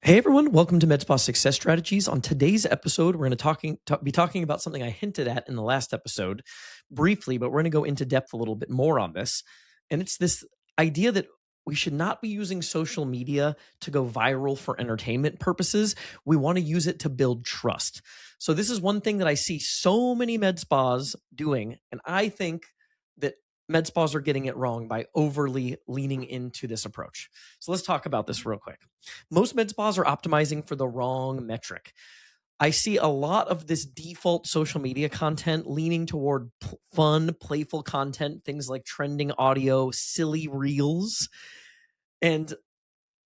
Hey everyone, welcome to MedSpa Success Strategies. On today's episode, we're going to be talking about something I hinted at in the last episode briefly, but we're going to go into depth a little bit more on this. And it's this idea that we should not be using social media to go viral for entertainment purposes. We want to use it to build trust. So this is one thing that I see so many med spas doing, and I think that med spas are getting it wrong by overly leaning into this approach. So let's talk about this real quick. Most med spas are optimizing for the wrong metric. I see a lot of this default social media content leaning toward fun, playful content, things like trending audio, silly reels. And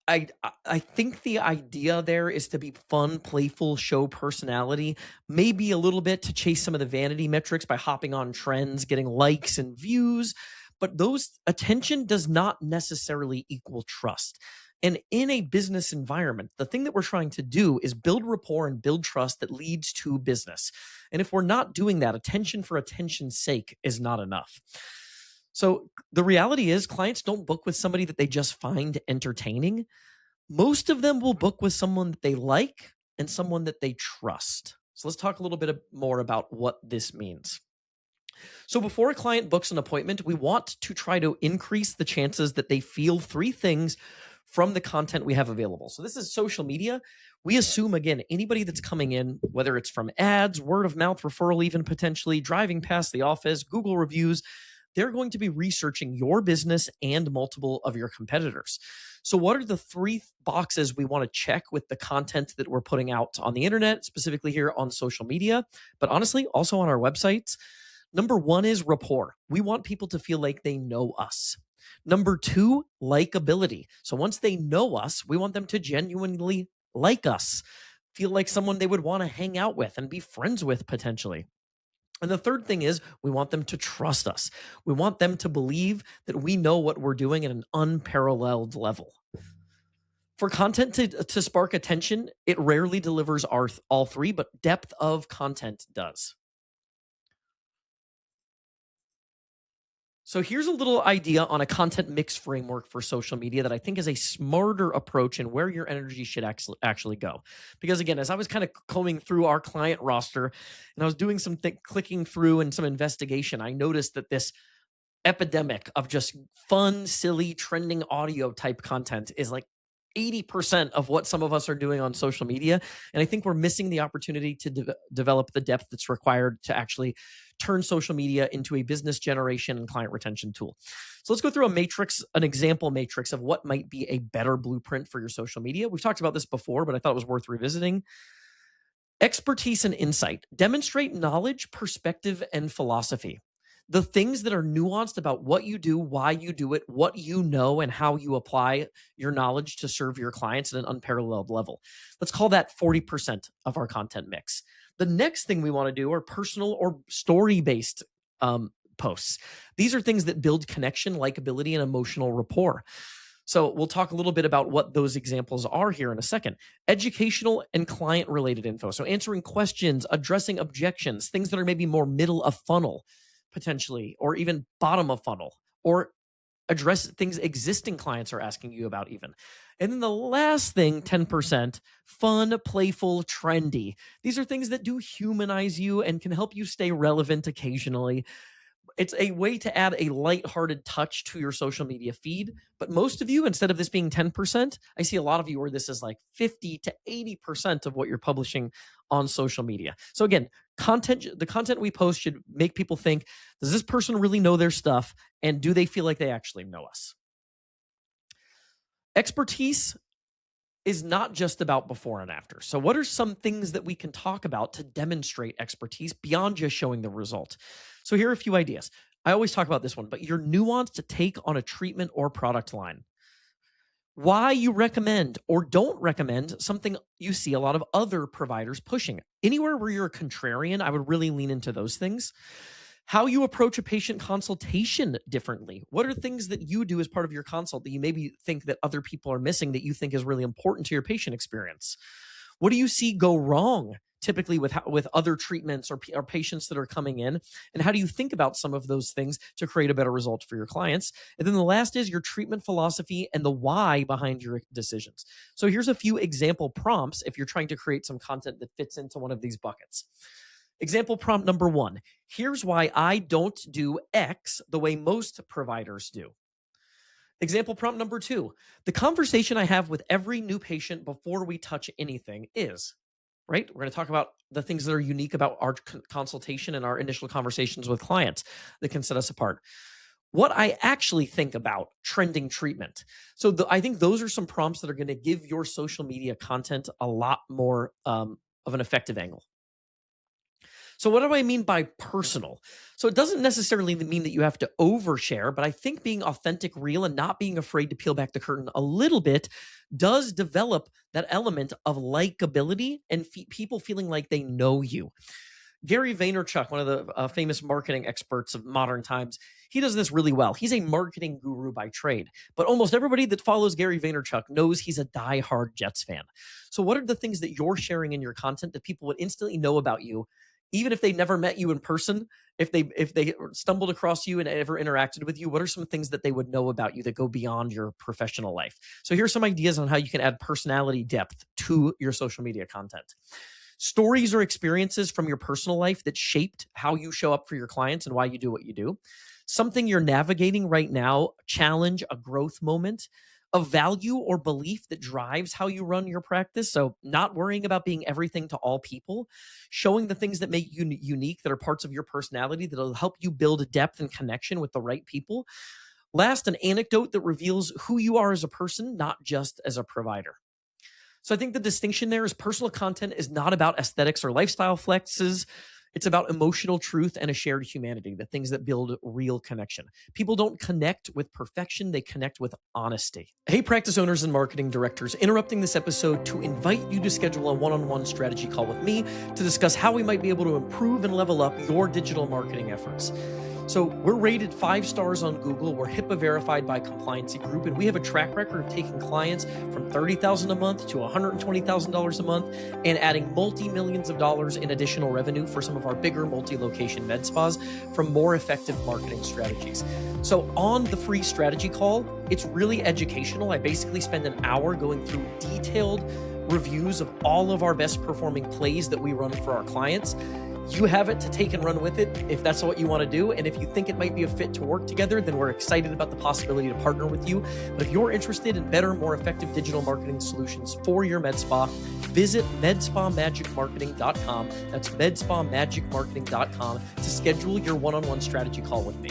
I think the idea there is to be fun, playful, show personality, maybe a little bit to chase some of the vanity metrics by hopping on trends, getting likes and views, but those attention does not necessarily equal trust. And in a business environment, the thing that we're trying to do is build rapport and build trust that leads to business. And if we're not doing that, attention for attention's sake is not enough. So the reality is clients don't book with somebody that they just find entertaining. Most of them will book with someone that they like and someone that they trust. So let's talk a little bit more about what this means. So before a client books an appointment, we want to try to increase the chances that they feel three things from the content we have available. So this is social media. We assume, again, anybody that's coming in, whether it's from ads, word of mouth referral, even potentially driving past the office, Google reviews, they're going to be researching your business and multiple of your competitors. So what are the three boxes we want to check with the content that we're putting out on the internet, specifically here on social media, but honestly, also on our websites? Number one is rapport. We want people to feel like they know us. Number two, likability. So once they know us, we want them to genuinely like us, feel like someone they would want to hang out with and be friends with potentially. And the third thing is we want them to trust us. We want them to believe that we know what we're doing at an unparalleled level. For content to spark attention, it rarely delivers all three, but depth of content does. So here's a little idea on a content mix framework for social media that I think is a smarter approach and where your energy should actually go. Because again, as I was kind of combing through our client roster and I was doing some clicking through and some investigation, I noticed that this epidemic of just fun, silly, trending audio type content is like 80% of what some of us are doing on social media. And I think we're missing the opportunity to develop the depth that's required to actually turn social media into a business generation and client retention tool. So let's go through a matrix, an example matrix of what might be a better blueprint for your social media. We've talked about this before, but I thought it was worth revisiting. Expertise and insight. Demonstrate knowledge, perspective, and philosophy. The things that are nuanced about what you do, why you do it, what you know, and how you apply your knowledge to serve your clients at an unparalleled level. Let's call that 40% of our content mix. The next thing we want to do are personal or story-based posts. These are things that build connection, likability, and emotional rapport. So we'll talk a little bit about what those examples are here in a second. Educational and client-related info. So answering questions, addressing objections, things that are maybe more middle of funnel, potentially, or even bottom of funnel, or address things existing clients are asking you about even. And then the last thing, 10%, fun, playful, trendy. These are things that do humanize you and can help you stay relevant occasionally. It's a way to add a lighthearted touch to your social media feed. But most of you, instead of this being 10%, I see a lot of you where this is like 50 to 80% of what you're publishing on social media. So again, the content we post should make people think, does this person really know their stuff? And do they feel like they actually know us? Expertise is not just about before and after. So what are some things that we can talk about to demonstrate expertise beyond just showing the result? So here are a few ideas. I always talk about this one, but your nuanced take on a treatment or product line. Why you recommend or don't recommend something you see a lot of other providers pushing. Anywhere where you're a contrarian, I would really lean into those things. How you approach a patient consultation differently. What are things that you do as part of your consult that you maybe think that other people are missing that you think is really important to your patient experience? What do you see go wrong typically with other treatments or patients that are coming in? And how do you think about some of those things to create a better result for your clients? And then the last is your treatment philosophy and the why behind your decisions. So here's a few example prompts if you're trying to create some content that fits into one of these buckets. Example prompt number 1: here's why I don't do X the way most providers do. Example prompt number 2: the conversation I have with every new patient before we touch anything is, right? We're going to talk about the things that are unique about our consultation and our initial conversations with clients that can set us apart. What I actually think about trending treatment. So I think those are some prompts that are going to give your social media content a lot more of an effective angle. So what do I mean by personal? So it doesn't necessarily mean that you have to overshare, but I think being authentic, real, and not being afraid to peel back the curtain a little bit does develop that element of likability and people feeling like they know you. Gary Vaynerchuk, one of the famous marketing experts of modern times, he does this really well. He's a marketing guru by trade, but almost everybody that follows Gary Vaynerchuk knows he's a diehard Jets fan. So what are the things that you're sharing in your content that people would instantly know about you, even if they never met you in person? If they stumbled across you and ever interacted with you, what are some things that they would know about you that go beyond your professional life? So here's some ideas on how you can add personality depth to your social media content. Stories or experiences from your personal life that shaped how you show up for your clients and why you do what you do. Something you're navigating right now, challenge, a growth moment, a value or belief that drives how you run your practice. So not worrying about being everything to all people, showing the things that make you unique, that are parts of your personality, that'll help you build depth and connection with the right people. Last, an anecdote that reveals who you are as a person, not just as a provider. So I think the distinction there is personal content is not about aesthetics or lifestyle flexes. It's about emotional truth and a shared humanity, the things that build real connection. People don't connect with perfection, they connect with honesty. Hey, practice owners and marketing directors, interrupting this episode to invite you to schedule a one-on-one strategy call with me to discuss how we might be able to improve and level up your digital marketing efforts. So we're rated 5 stars on Google. We're HIPAA verified by Compliancy Group, and we have a track record of taking clients from $30,000 a month to $120,000 a month and adding multi-millions of dollars in additional revenue for some of our bigger multi-location med spas from more effective marketing strategies. So on the free strategy call, it's really educational. I basically spend an hour going through detailed reviews of all of our best performing plays that we run for our clients. You have it to take and run with it if that's what you want to do. And if you think it might be a fit to work together, then we're excited about the possibility to partner with you. But if you're interested in better, more effective digital marketing solutions for your med spa, visit medspamagicmarketing.com. That's medspamagicmarketing.com to schedule your one-on-one strategy call with me.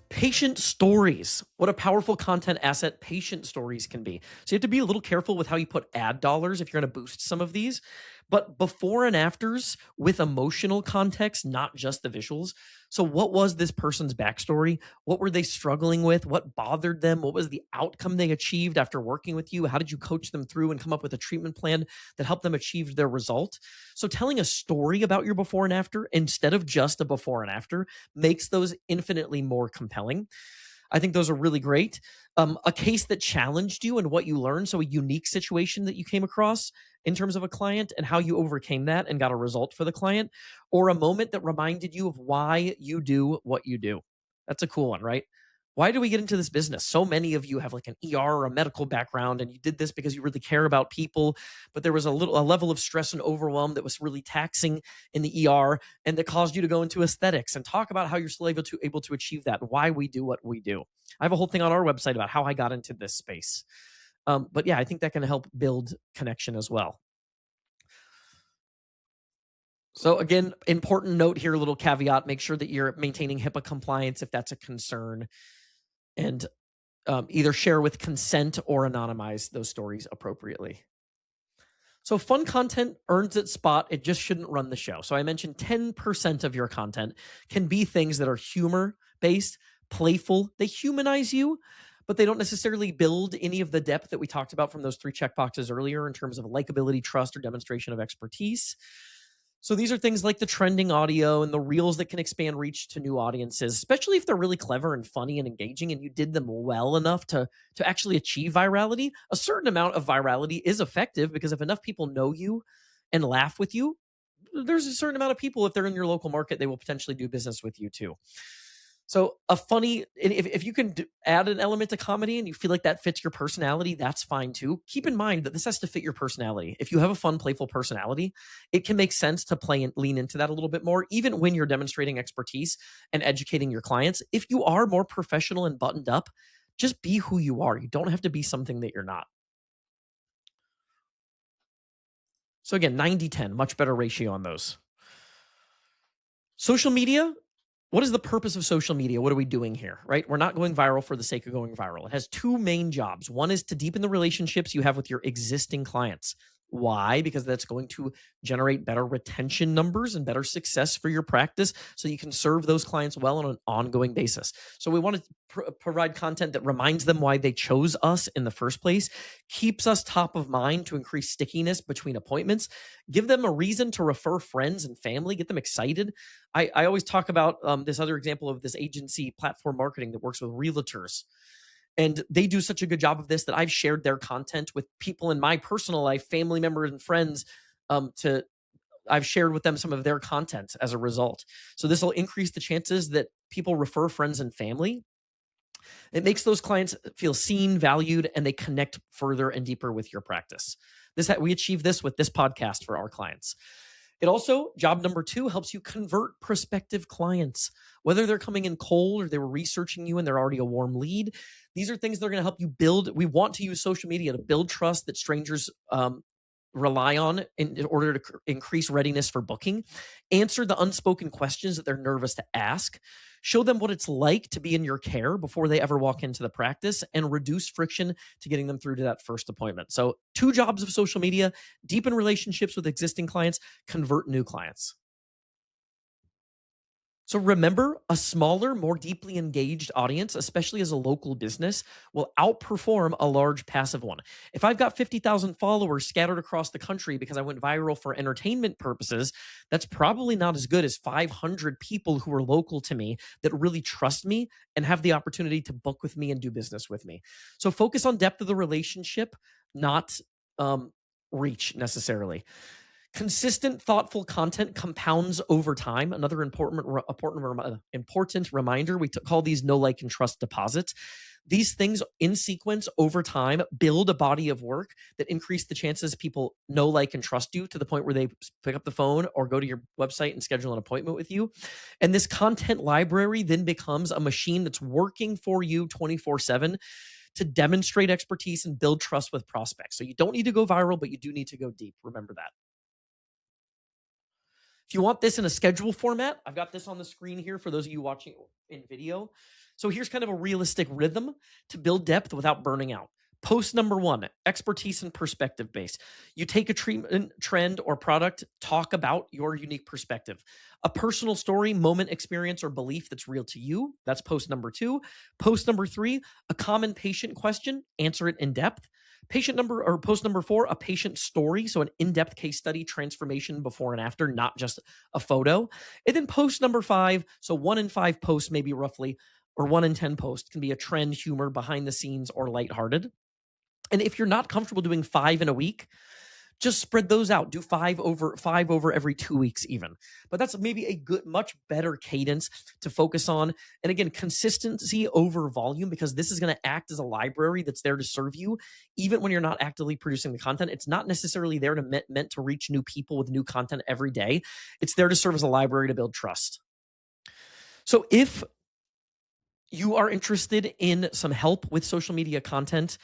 Patient stories. What a powerful content asset patient stories can be. So you have to be a little careful with how you put ad dollars if you're going to boost some of these. But before and afters with emotional context, not just the visuals. So what was this person's backstory? What were they struggling with? What bothered them? What was the outcome they achieved after working with you? How did you coach them through and come up with a treatment plan that helped them achieve their result? So telling a story about your before and after instead of just a before and after makes those infinitely more compelling. I think those are really great. A case that challenged you and what you learned. So a unique situation that you came across in terms of a client and how you overcame that and got a result for the client, or a moment that reminded you of why you do what you do. That's a cool one, right? Why do we get into this business? So many of you have like an ER or a medical background, and you did this because you really care about people, but there was a level of stress and overwhelm that was really taxing in the ER, and that caused you to go into aesthetics and talk about how you're still able to achieve that, why we do what we do. I have a whole thing on our website about how I got into this space. But yeah, I think that can help build connection as well. So again, important note here, a little caveat, make sure that you're maintaining HIPAA compliance if that's a concern, and either share with consent or anonymize those stories appropriately. So fun content earns its spot. It just shouldn't run the show. So I mentioned 10% of your content can be things that are humor-based, playful. They humanize you, but they don't necessarily build any of the depth that we talked about from those 3 checkboxes earlier in terms of likability, trust, or demonstration of expertise. So these are things like the trending audio and the reels that can expand reach to new audiences, especially if they're really clever and funny and engaging and you did them well enough to actually achieve virality. A certain amount of virality is effective because if enough people know you and laugh with you, there's a certain amount of people, if they're in your local market, they will potentially do business with you too. So if you can add an element to comedy and you feel like that fits your personality, that's fine too. Keep in mind that this has to fit your personality. If you have a fun, playful personality, it can make sense to play and lean into that a little bit more, even when you're demonstrating expertise and educating your clients. If you are more professional and buttoned up, just be who you are. You don't have to be something that you're not. So again, 90-10, much better ratio on those. Social media. What is the purpose of social media? What are we doing here, right? We're not going viral for the sake of going viral. It has two main jobs. One is to deepen the relationships you have with your existing clients. Why? Because that's going to generate better retention numbers and better success for your practice, so you can serve those clients well on an ongoing basis. So we want to provide content that reminds them why they chose us in the first place, keeps us top of mind to increase stickiness between appointments, give them a reason to refer friends and family, get them excited. I always talk about this other example of this agency, Platform Marketing, that works with realtors. And they do such a good job of this that I've shared their content with people in my personal life, family members and friends. I've shared with them some of their content as a result. So this will increase the chances that people refer friends and family. It makes those clients feel seen, valued, and they connect further and deeper with your practice. We achieve this with this podcast for our clients. It also, job number 2, helps you convert prospective clients, whether they're coming in cold or they were researching you and they're already a warm lead. These are things that are going to help you build. We want to use social media to build trust that strangers rely on in order to increase readiness for booking, answer the unspoken questions that they're nervous to ask, show them what it's like to be in your care before they ever walk into the practice, and reduce friction to getting them through to that first appointment. So 2 jobs of social media: deepen relationships with existing clients, convert new clients. So remember, a smaller, more deeply engaged audience, especially as a local business, will outperform a large passive one. If I've got 50,000 followers scattered across the country because I went viral for entertainment purposes, that's probably not as good as 500 people who are local to me that really trust me and have the opportunity to book with me and do business with me. So focus on depth of the relationship, not reach necessarily. Consistent, thoughtful content compounds over time. Another important reminder, we call these know, like, and trust deposits. These things in sequence over time build a body of work that increase the chances people know, like, and trust you to the point where they pick up the phone or go to your website and schedule an appointment with you. And this content library then becomes a machine that's working for you 24/7 to demonstrate expertise and build trust with prospects. So you don't need to go viral, but you do need to go deep. Remember that. If you want this in a schedule format, I've got this on the screen here for those of you watching in video. So here's kind of a realistic rhythm to build depth without burning out. Post number 1, expertise and perspective base. You take a treatment, trend, or product, talk about your unique perspective. A personal story, moment, experience, or belief that's real to you. That's post number 2. Post number 3, a common patient question, answer it in depth. Post number 4, a patient story. So an in-depth case study, transformation before and after, not just a photo. And then post number 5, so 1 in 5 posts, maybe roughly, or 1 in 10 posts can be a trend, humor, behind the scenes, or lighthearted. And if you're not comfortable doing 5 in a week, just spread those out. Do 5 over every 2 weeks even. But that's maybe a good, much better cadence to focus on. And again, consistency over volume, because this is going to act as a library that's there to serve you even when you're not actively producing the content. It's not necessarily there to meant to reach new people with new content every day. It's there to serve as a library to build trust. So if you are interested in some help with social media content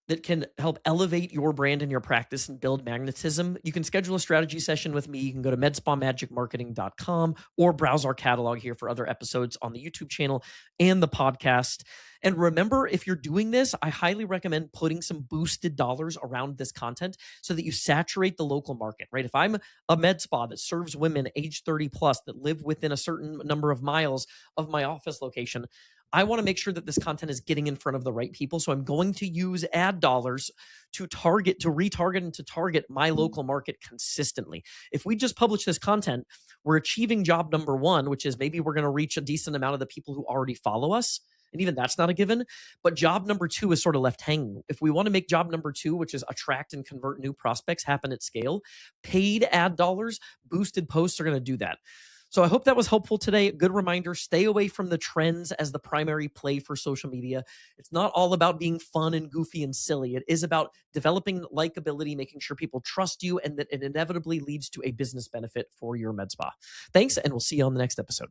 that can help elevate your brand and your practice and build magnetism, you can schedule a strategy session with me. You can go to medspamagicmarketing.com or browse our catalog here for other episodes on the YouTube channel and the podcast. And remember, if you're doing this, I highly recommend putting some boosted dollars around this content so that you saturate the local market, right? If I'm a med spa that serves women age 30 plus that live within a certain number of miles of my office location, I want to make sure that this content is getting in front of the right people. So I'm going to use ad dollars to retarget and to target my local market consistently. If we just publish this content, we're achieving job number 1, which is maybe we're going to reach a decent amount of the people who already follow us And even that's not a given. But job number two is sort of left hanging. If we want to make job number two, which is attract and convert new prospects, happen at scale, paid ad dollars, boosted posts are going to do that. So I hope that was helpful today. Good reminder, stay away from the trends as the primary play for social media. It's not all about being fun and goofy and silly. It is about developing likability, making sure people trust you, and that it inevitably leads to a business benefit for your med spa. Thanks, and we'll see you on the next episode.